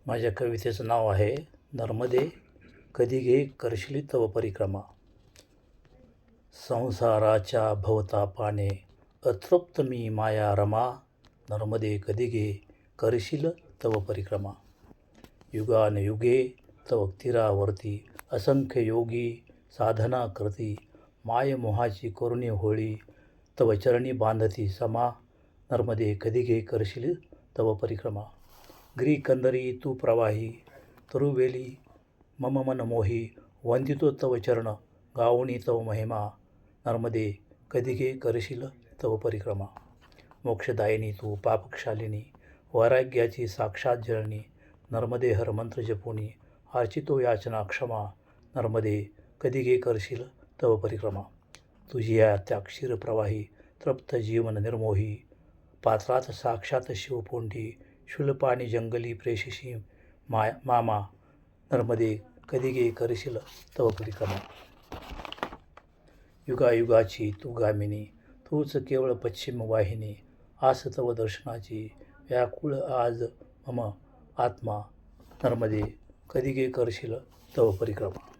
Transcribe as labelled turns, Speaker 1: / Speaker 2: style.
Speaker 1: माझ्या कवितेचं नाव आहे नर्मदे कधी घे करशिली तव परिक्रमा. संसाराच्या भवतापाने अतृप्त मी माया रमा. नर्मदे कधी घे करशील तव परिक्रमा. युगानयुगे तव तीरावरती असंख्य योगी साधना करती. माय मोहाची करुणी होळी तव चरणी बांधती समा. नर्मदे कधी घे करशील तव परिक्रमा. गिरीकंदरी तू प्रवाही तरुवेली मम मन मोही. वंदितो तव चरण गाऊनी तव महिमा. नर्मदे कधी घे करशील तव परिक्रमा. मोक्षदायिनी तू पापक्षालिनी वैराग्याची साक्षात जळणी. नर्मदे हर मंत्र जपुनी अर्चितो याचना क्षमा. नर्मदे कधी घे करशील तव परिक्रमा. तुझिया त्या क्षीरप्रवाही तृप्त जीवन निर्मोही. पात्रात साक्षात शिवपोंढी शूलपाणी जंगली प्रेषिशी मामा. नर्मदे कधी घे करशील तव परिक्रमा. युगायुगाची तू गामिनी तूच केवळ पश्चिम वाहिनी. आस तव दर्शनाची व्याकुळ आज मम आत्मा. नर्मदे कधी घे करशील तव परिक्रमा.